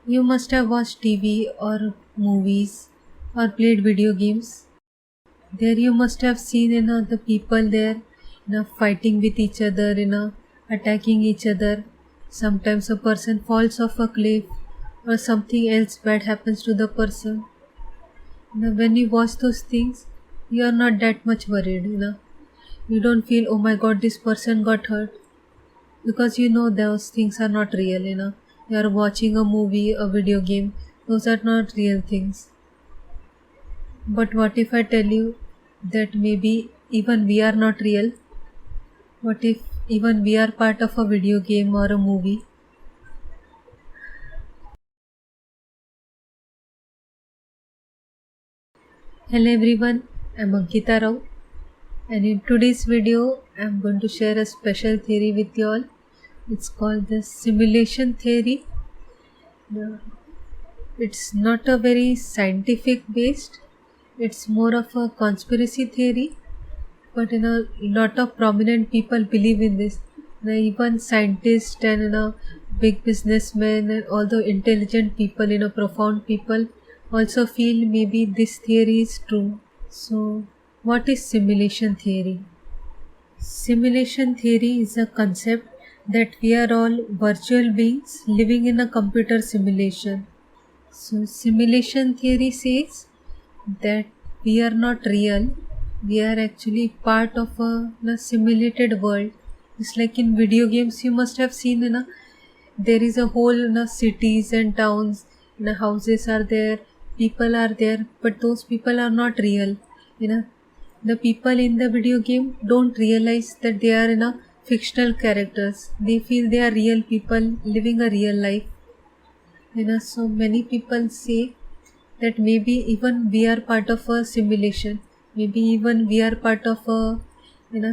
You must have watched TV or movies or played video games. There you must have seen the people there fighting with each other, attacking each other. Sometimes a person falls off a cliff or something else bad happens to the person. When you watch those things, you are not that much worried. You don't feel, oh my god, this person got hurt, because those things are not real. You are watching a movie, a video game, those are not real things. But what if I tell you that maybe even we are not real? What if even we are part of a video game or a movie? Hello everyone, I'm Ankita Rao, and in today's video I'm going to share a special theory with you all. It's called the simulation theory. The- It's not a very scientific based, it's more of a conspiracy theory, but a lot of prominent people believe in this. Even scientists and big businessmen and all the intelligent people, profound people also feel maybe this theory is true. So, what is simulation theory? Simulation theory is a concept that we are all virtual beings living in a computer simulation. So, simulation theory says that we are not real, we are actually part of a simulated world. It's like in video games, you must have seen, there is a whole cities and towns, houses are there, people are there, but those people are not real. You know, the people in the video game don't realize that they are fictional characters. They feel they are real people living a real life. So many people say that maybe even we are part of a simulation. Maybe even we are part of a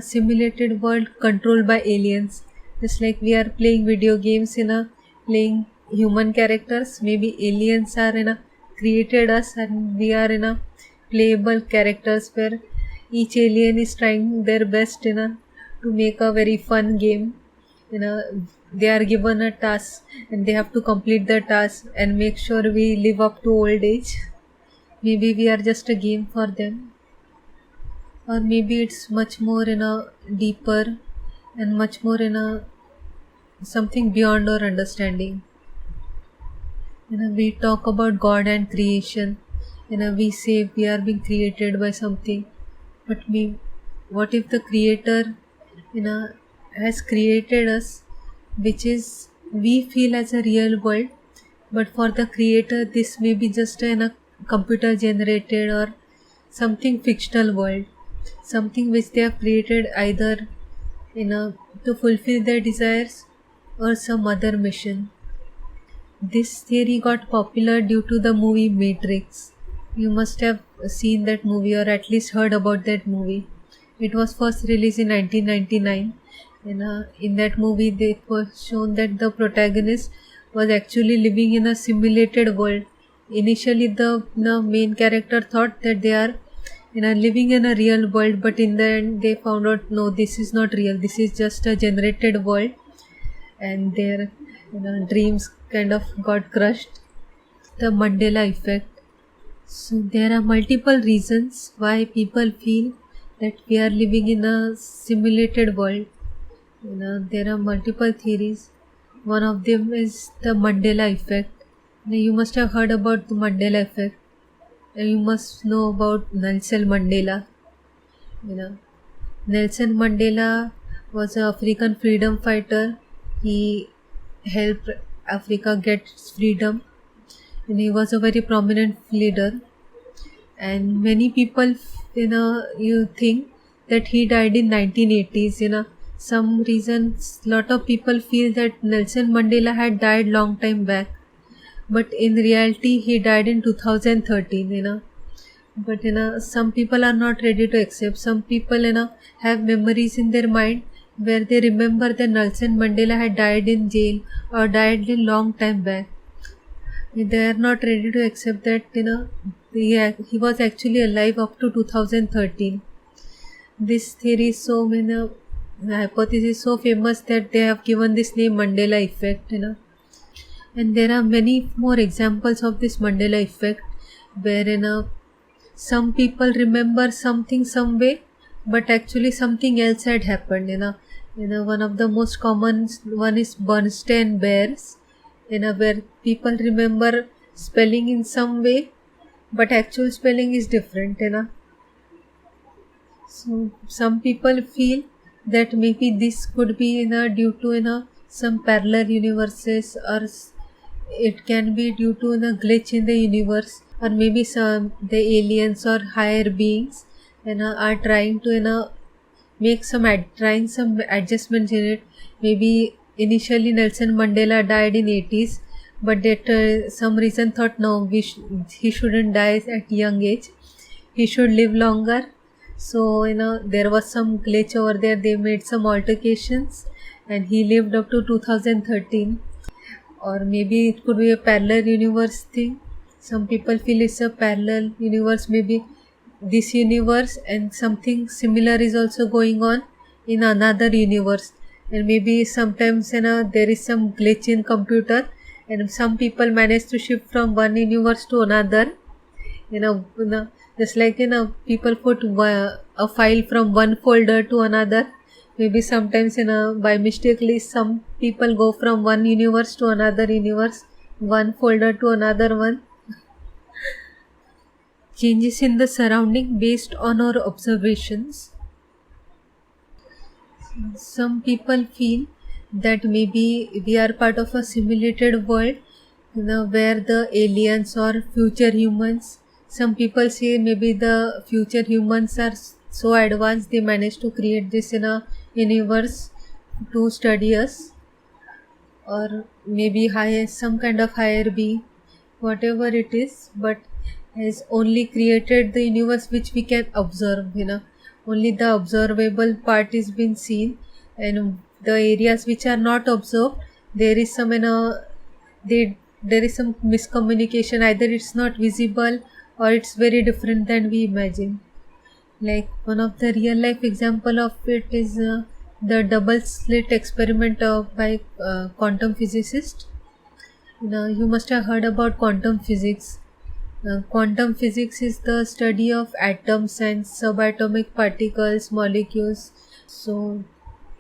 simulated world controlled by aliens. Just like we are playing video games playing human characters. Maybe aliens are created us and we are playable characters where each alien is trying their best to make a very fun game. you know they are given a task and they have to complete the task and make sure we live up to old age. Maybe we are just a game for them, or maybe it's much more deeper and much more something beyond our understanding. We talk about God and creation. We say we are being created by something, but what if the creator you know has created us, which is we feel as a real world, but for the creator this may be just a computer generated or something fictional world, something which they have created either to fulfill their desires or some other mission. This theory got popular due to the movie Matrix. You must have seen that movie or at least heard about that movie. It was first released in 1999. In that movie, it was shown that the protagonist was actually living in a simulated world. Initially, the main character thought that they are living in a real world, but in the end, they found out no, this is not real. This is just a generated world, and their dreams kind of got crushed. The Mandela effect. So there are multiple reasons why people feel that we are living in a simulated world. There are multiple theories. One of them is the Mandela effect. You must have heard about the Mandela effect. You must know about Nelson Mandela. You know, Nelson Mandela was an African freedom fighter. He helped Africa get its freedom, and he was a very prominent leader. And many people, you think that he died in 1980s. Some reasons, lot of people feel that Nelson Mandela had died long time back, but in reality he died in 2013. But some people are not ready to accept. Some people have memories in their mind where they remember that Nelson Mandela had died in jail or died a long time back. They are not ready to accept that he was actually alive up to 2013. This theory is so hypothesis is so famous that they have given this name Mandela effect. And there are many more examples of this Mandela effect, wherein some people remember something some way, but actually something else had happened. One of the most common one is Bernstein Bears, where people remember spelling in some way, but actual spelling is different. So some people feel that maybe this could be due to some parallel universes, or it can be due to a glitch in the universe, or maybe some the aliens or higher beings are trying to make trying some adjustments in it. Maybe initially Nelson Mandela died in 80s, but that some reason thought no, he shouldn't die at young age, he should live longer. So there was some glitch over there, they made some altercations and he lived up to 2013. Or maybe it could be a parallel universe thing. Some people feel it's a parallel universe, maybe this universe and something similar is also going on in another universe, and maybe sometimes there is some glitch in computer and some people manage to shift from one universe to another. Just like people put a file from one folder to another. Maybe sometimes by mistakenly some people go from one universe to another universe, one folder to another one. Changes in the surrounding based on our observations. Some people feel that maybe we are part of a simulated world, where the aliens or future humans, some people say maybe the future humans are so advanced they managed to create this in a universe to study us, or maybe higher, some kind of higher being, whatever it is, but has only created the universe which we can observe. Only the observable part is being seen, and the areas which are not observed, there is some there is some miscommunication, either it's not visible or it's very different than we imagine. Like one of the real life example of it is the double slit experiment by quantum physicist. You must have heard about quantum physics. Quantum physics is the study of atoms and subatomic particles, molecules. So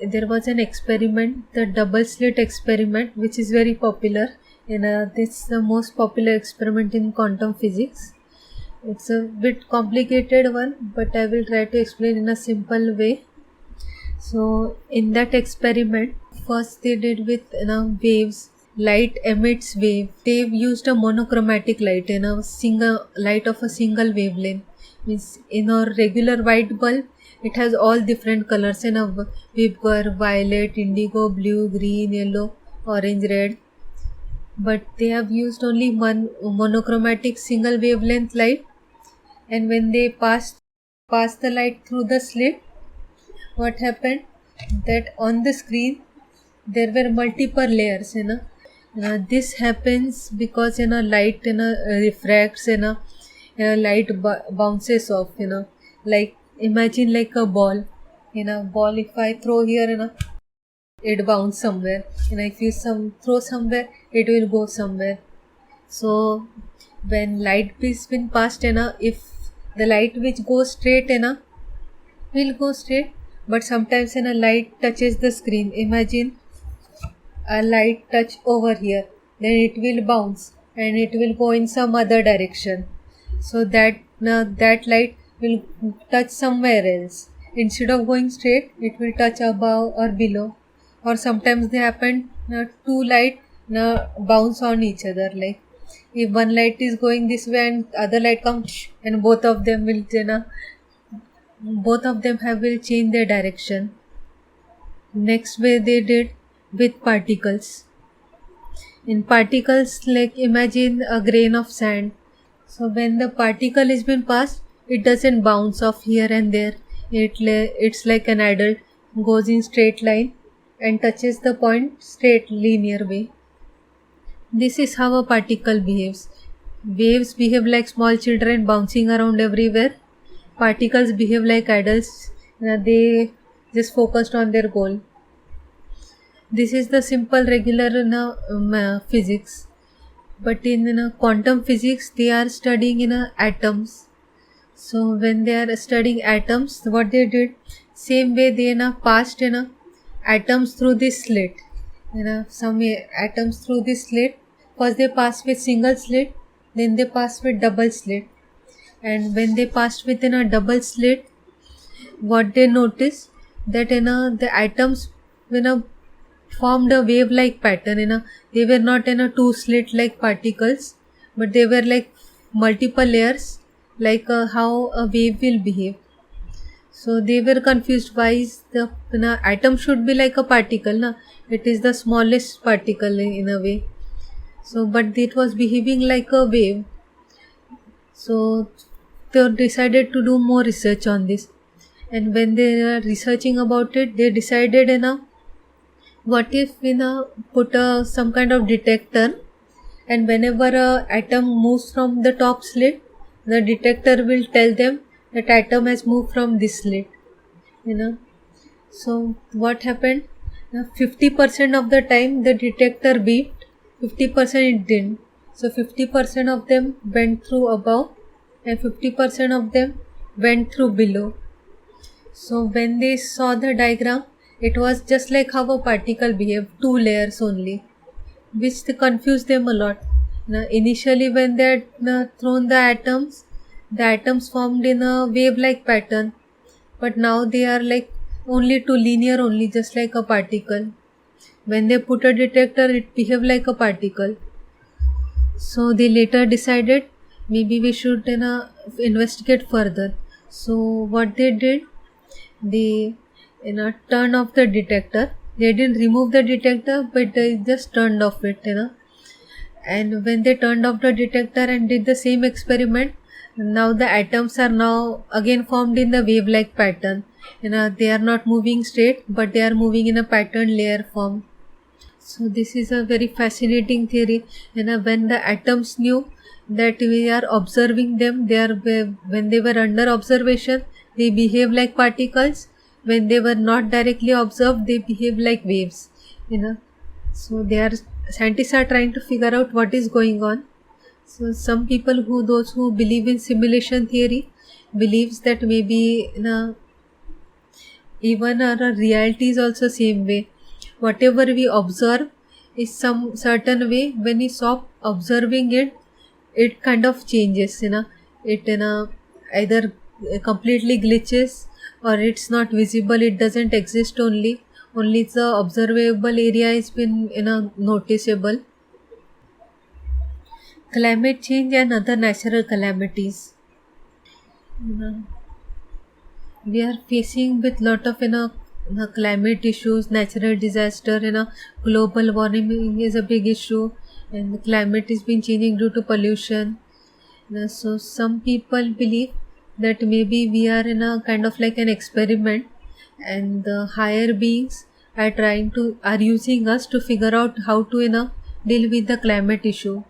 there was an experiment, the double slit experiment, which is very popular. This is the most popular experiment in quantum physics. It's a bit complicated one, but I will try to explain in a simple way. So in that experiment, first they did with waves. Light emits wave. They've used a monochromatic light, single light of a single wavelength. Means in a regular white bulb, it has all different colors. We've got violet, indigo, blue, green, yellow, orange, red. But they have used only one monochromatic single wavelength light, and when they passed the light through the slit, what happened that on the screen there were multiple layers. This happens because light refracts, light bounces off. Like imagine like a ball. Ball if I throw here, it bounce somewhere. If you throw somewhere, it will go somewhere. So when light is been passed, if the light which goes straight, will go straight, but sometimes light touches the screen. Imagine a light touch over here, then it will bounce and it will go in some other direction. So that that light will touch somewhere else. Instead of going straight, it will touch above or below. Or sometimes they happen two light bounce on each other. Like if one light is going this way and other light comes, and both of them will will change their direction. Next way they did with particles. In particles, like imagine a grain of sand. So when the particle is been passed, it doesn't bounce off here and there. It's like an adult, goes in straight line and touches the point straight linear way. This is how a particle behaves. Waves behave like small children bouncing around everywhere. Particles behave like adults. They just focused on their goal. This is the simple regular physics. But in quantum physics, they are studying atoms. So when they are studying atoms, what they did, same way they passed atoms through this slit. Some atoms through this slit. First they passed with single slit, then they passed with double slit. And when they passed within a double slit, what they noticed that the atoms formed a wave like pattern. They were not two slit like particles, but they were like multiple layers, like how a wave will behave. So they were confused, why is the atom should be like a particle, na? It is the smallest particle in a way. So but it was behaving like a wave. So they decided to do more research on this. And when they are researching about it, they decided what if put some kind of detector, and whenever a atom moves from the top slit, the detector will tell them that atom has moved from this slit. So what happened, 50% of the time the detector beeped, 50% it didn't. So 50% of them went through above and 50% of them went through below. So when they saw the diagram, it was just like how a particle behaved, two layers only, which confused them a lot. Initially when they had thrown the atoms formed in a wave-like pattern, but now they are like only two linear only, just like a particle. When they put a detector, it behaved like a particle. So they later decided maybe we should investigate further. So what they did, they turned off the detector. They didn't remove the detector, but they just turned off it. And when they turned off the detector and did the same experiment, now the atoms are now again formed in the wave-like pattern. They are not moving straight, but they are moving in a pattern layer form. So this is a very fascinating theory. When the atoms knew that we are observing them, when they were under observation, they behave like particles. When they were not directly observed, they behave like waves. So scientists are trying to figure out what is going on. So some people those who believe in simulation theory believes that maybe even our reality is also same way. Whatever we observe is some certain way. When we stop observing it, it kind of changes. It either completely glitches, or it's not visible. It doesn't exist only. Only the observable area has been noticeable. Climate change and other natural calamities. You know, we are facing with lot of climate issues, natural disaster. Global warming is a big issue, and the climate is been changing due to pollution. So some people believe that maybe we are in a kind of like an experiment, and the higher beings are using us to figure out how to deal with the climate issue.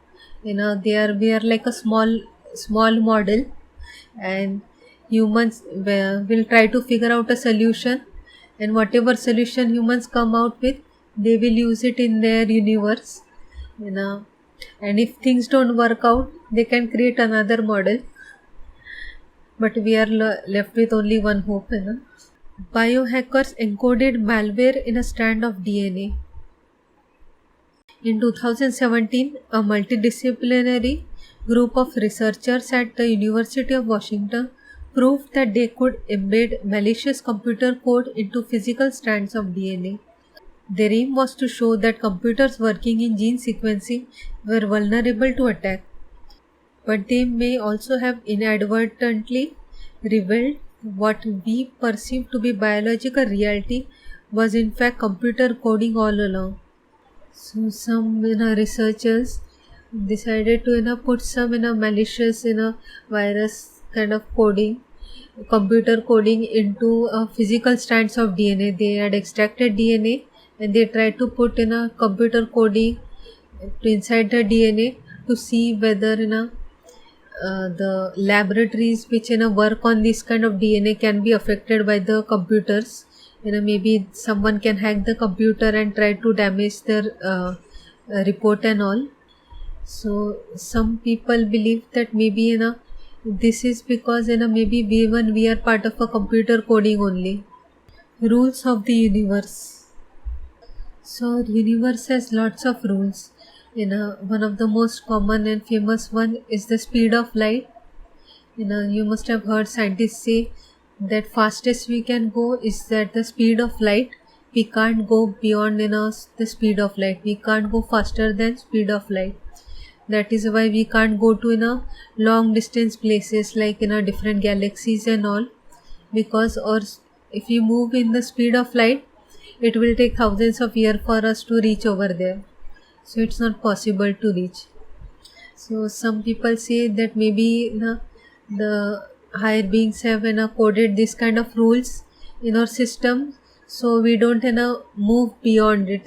We are like a small model, and humans will try to figure out a solution, and whatever solution humans come out with, they will use it in their universe. you know and if things don't work out, they can create another model, but we are left with only one hope. Biohackers encoded malware in a strand of DNA. In 2017, a multidisciplinary group of researchers at the University of Washington proved that they could embed malicious computer code into physical strands of DNA. Their aim was to show that computers working in gene sequencing were vulnerable to attack, but they may also have inadvertently revealed what we perceive to be biological reality was in fact computer coding all along. So some researchers decided to put some malicious virus kind of coding, computer coding into physical strands of DNA. They had extracted DNA and they tried to put in a computer coding to inside the DNA to see whether the laboratories which work on this kind of DNA can be affected by the computers, maybe someone can hack the computer and try to damage their report and all. So some people believe that maybe this is because maybe we are part of a computer coding only. Rules of the universe. So universe has lots of rules. One of the most common and famous one is the speed of light. You must have heard scientists say that fastest we can go is that the speed of light. We can't go beyond the speed of light. We can't go faster than speed of light. That is why we can't go to long distance places like different galaxies and all, because or if we move in the speed of light, it will take thousands of years for us to reach over there. So it's not possible to reach. So some people say that maybe the higher beings have coded this kind of rules in our system, so we don't move beyond it.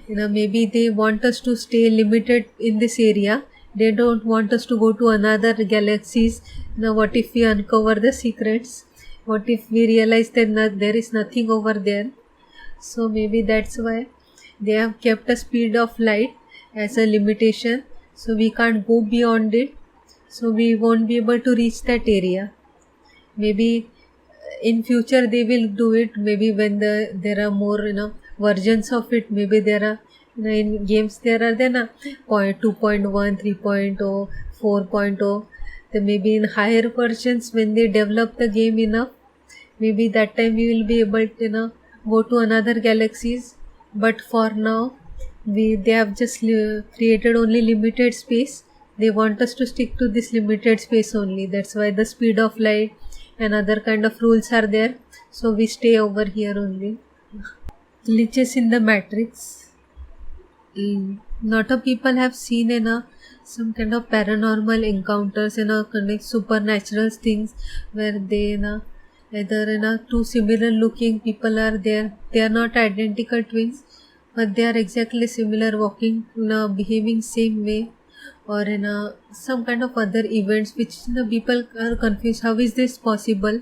Maybe they want us to stay limited in this area. They don't want us to go to another galaxies. What if we uncover the secrets? What if we realize that there is nothing over there? So maybe that's why they have kept a speed of light as a limitation, so we can't go beyond it, so we won't be able to reach that area. Maybe in future they will do it, maybe when there are more versions of it. Maybe there are in games there are then 2.1, 3.0, 4.0. Then maybe in higher versions, when they develop the game enough, maybe that time we will be able to go to another galaxies. But for now, they have just created only limited space. They want us to stick to this limited space only. That's why the speed of light and other kind of rules are there, so we stay over here only. Glitches in the matrix. Lot of people have seen some kind of paranormal encounters, kind of supernatural things, where they either two similar looking people are there. They are not identical twins, but they are exactly similar, walking, behaving same way, or some kind of other events which people are confused. How is this possible?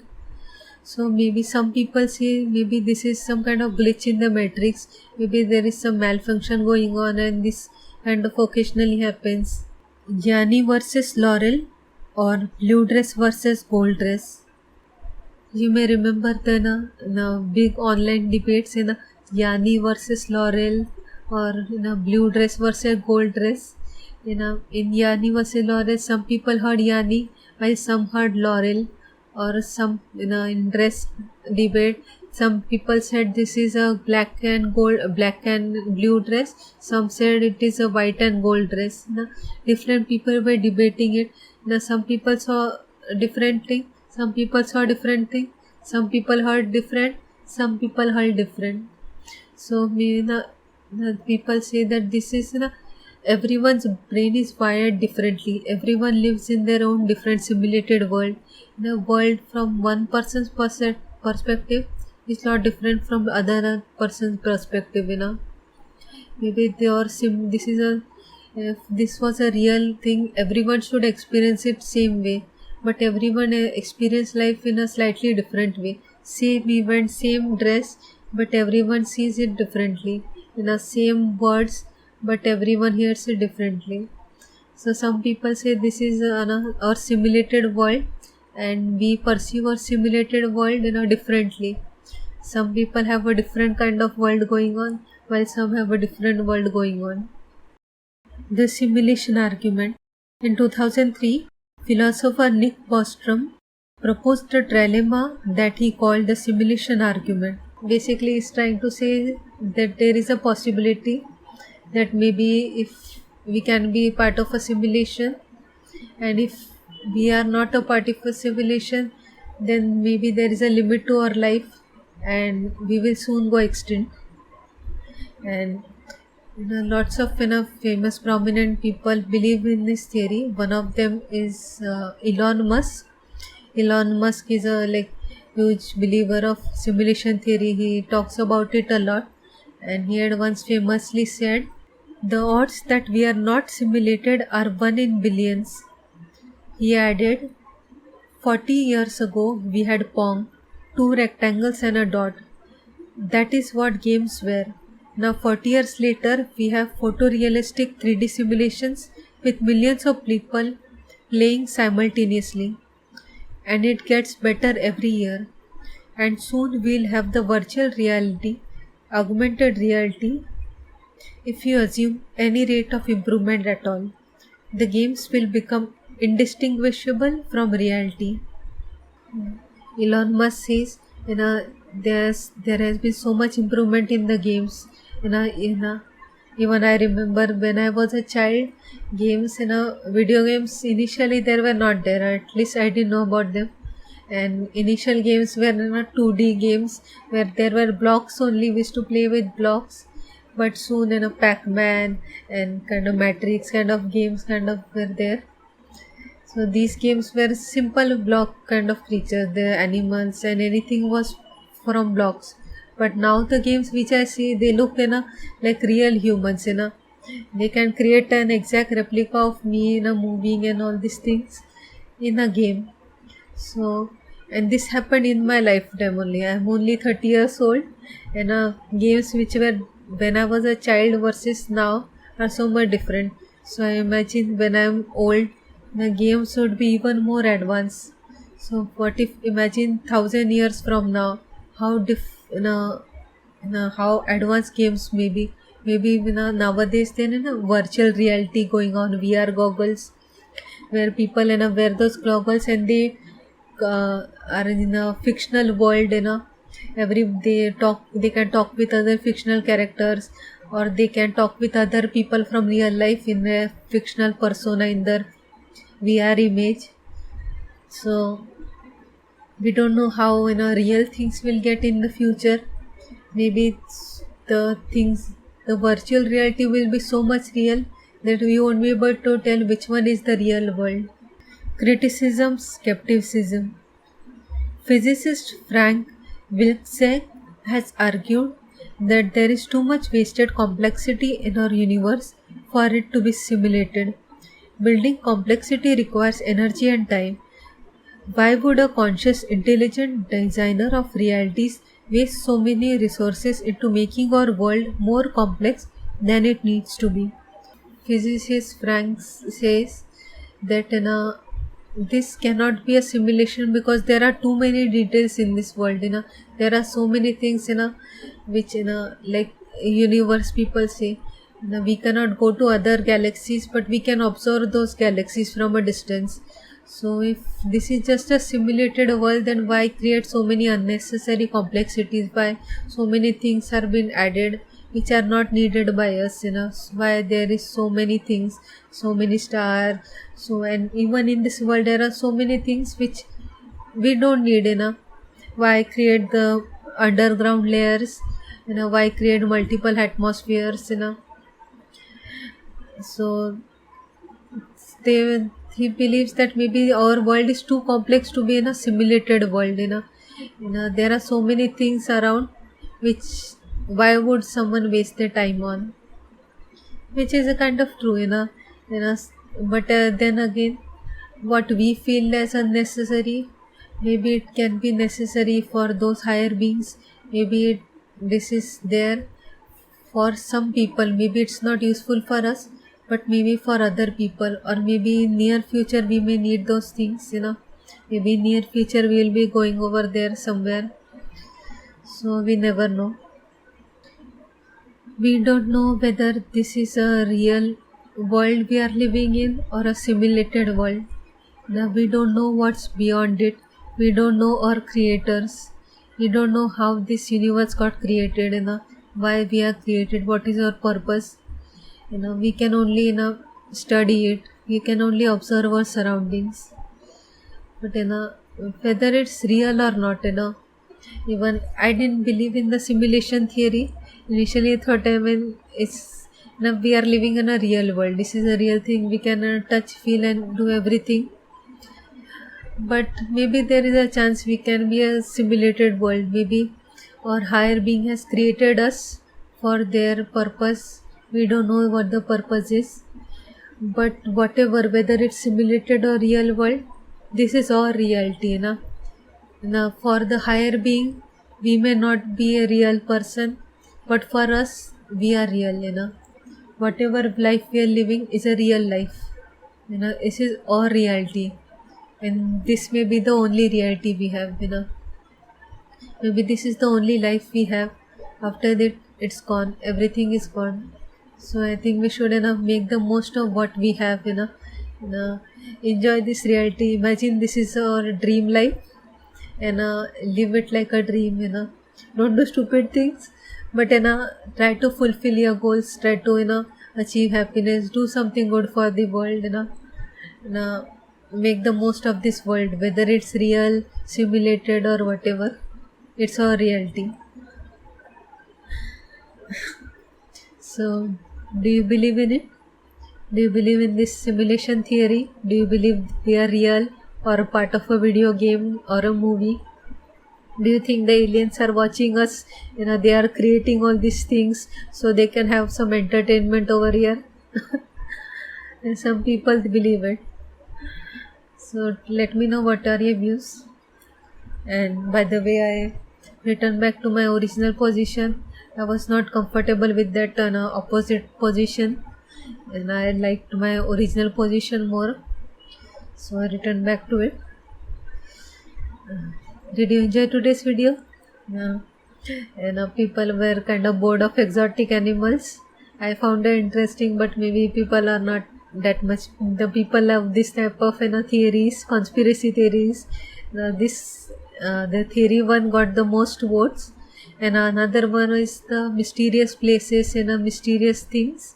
So maybe some people say maybe this is some kind of glitch in the matrix. Maybe there is some malfunction going on, and this kind of occasionally happens. Yanni versus Laurel, or blue dress versus gold dress. You may remember the big online debates in Yanni versus Laurel, or blue dress versus gold dress. In Yanni versus Laurel, some people heard Yanni while some heard Laurel. Or some in dress debate, some people said this is a black and blue dress. Some said it is a white and gold dress. Different people were debating it. Some people saw different thing. Some people saw different thing. Some people heard different. Some people heard different. So people say that this is everyone's brain is wired differently. Everyone lives in their own different simulated world. The world from one person's perspective is not different from other person's perspective. Maybe this is if this was a real thing, everyone should experience it same way. But everyone experience life in a slightly different way. Same event, same dress, but everyone sees it differently. Same words, but everyone hears it differently. So some people say this is our simulated world, and we perceive our simulated world differently. Some people have a different kind of world going on, while some have a different world going on. The simulation argument. In 2003, philosopher Nick Bostrom proposed a trilemma that he called the simulation argument. Basically, he's trying to say that there is a possibility that maybe if we can be part of a simulation, and if we are not a part of a simulation, then maybe there is a limit to our life and we will soon go extinct. And lots of famous prominent people believe in this theory. One of them is Elon Musk. Elon Musk is a huge believer of simulation theory. He talks about it a lot, and he had once famously said, "The odds that we are not simulated are 1 in billions." He added, 40 years ago we had Pong, 2 rectangles and a dot. That is what games were. Now 40 years later, we have photorealistic 3D simulations with millions of people playing simultaneously, and it gets better every year. And soon we'll have the virtual reality, augmented reality, if you assume any rate of improvement at all. The games will become indistinguishable from reality. Elon Musk says, there has been so much improvement in the games. Even I remember when I was a child, video games initially there were not there. At least I didn't know about them. And initial games were 2D games where there were blocks only. We used to play with blocks. But soon, Pac-Man and kind of Matrix kind of games kind of were there. So these games were simple block kind of creatures, the animals and anything was from blocks. But now the games which I see, they look like real humans. They can create an exact replica of me moving and all these things in a game. So, and this happened in my lifetime only. I'm only 30 years old, and games which were when I was a child versus now are so much different. So I imagine when I'm old, the games would be even more advanced. So what if imagine 1,000 years from now, how how advanced games may be? Maybe nowadays then virtual reality going on, VR goggles, where people wear those goggles and they are in a fictional world. Every they can talk with other fictional characters, or they can talk with other people from real life in a fictional persona in their VR image. So we don't know how real things will get in the future. Maybe the virtual reality will be so much real that we won't be able to tell which one is the real world. Criticism, skepticism. Physicist Frank Wilczek has argued that there is too much wasted complexity in our universe for it to be simulated. Building complexity requires energy and time. Why would a conscious, intelligent designer of realities waste so many resources into making our world more complex than it needs to be? Physicist Frank says that this cannot be a simulation because there are too many details in this world. There are so many things which like universe people say. We cannot go to other galaxies, but we can observe those galaxies from a distance. So if this is just a simulated world, then why create so many unnecessary complexities? Why so many things are being added which are not needed by us? Why there is so many things, so many stars. So and even in this world there are so many things which we don't need. Why create the underground layers? Why create multiple atmospheres? So he believes that maybe our world is too complex to be in a simulated world. There are so many things around which why would someone waste their time on, which is a kind of true. you know but then again, what we feel as unnecessary, maybe it can be necessary for those higher beings. Maybe this is there for some people. Maybe it's not useful for us, but maybe for other people, or maybe in near future we may need those things. Maybe near future we will be going over there somewhere, so we never know. We don't know whether this is a real world we are living in or a simulated world. Now we don't know what's beyond it. We don't know our creators. We don't know how this universe got created. Why we are created. What is our purpose? We can only study it. We can only observe our surroundings. But whether it's real or not, even I didn't believe in the simulation theory. Initially, I thought it's now we are living in a real world. This is a real thing. We can touch, feel, and do everything. But maybe there is a chance we can be a simulated world. Maybe our higher being has created us for their purpose. We don't know what the purpose is. But whatever, whether it's simulated or real world, this is our reality. Now, for the higher being, we may not be a real person, but for us, we are real. Whatever life we are living is a real life. This is our reality. And this may be the only reality we have. Maybe this is the only life we have. After that, it's gone. Everything is gone. So I think we should make the most of what we have. You know, enjoy this reality. Imagine this is our dream life, and live it like a dream. Don't do stupid things, but try to fulfill your goals. Try to achieve happiness. Do something good for the world. And, make the most of this world, whether it's real, simulated, or whatever. It's our reality. So, do you believe in it? Do you believe in this simulation theory? Do you believe we are real or a part of a video game or a movie? Do you think the aliens are watching us? They are creating all these things so they can have some entertainment over here. And some people believe it. So let me know what are your views. And by the way, I returned back to my original position. I was not comfortable with that opposite position, and I liked my original position more. So I returned back to it. Did you enjoy today's video? Yeah. People were kind of bored of exotic animals. I found it interesting, but maybe people are not that much. The people love this type of theories, conspiracy theories. The theory one got the most votes, and another one is the mysterious places and mysterious things.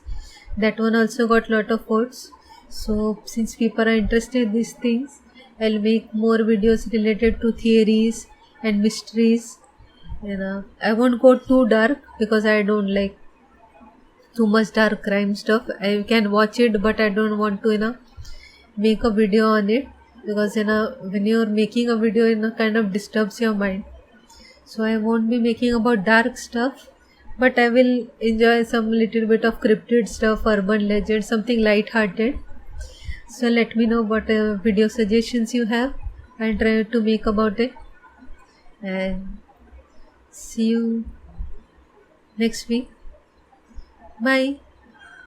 That one also got lot of votes. So since people are interested in these things, I'll make more videos related to theories and mysteries. I won't go too dark because I don't like too much dark crime stuff. I can watch it, but I don't want to make a video on it, because when you're making a video, kind of disturbs your mind. So I won't be making about dark stuff, but I will enjoy some little bit of cryptid stuff, urban legend, something light-hearted. So let me know what video suggestions you have. I'll try to make about it. And see you next week. Bye.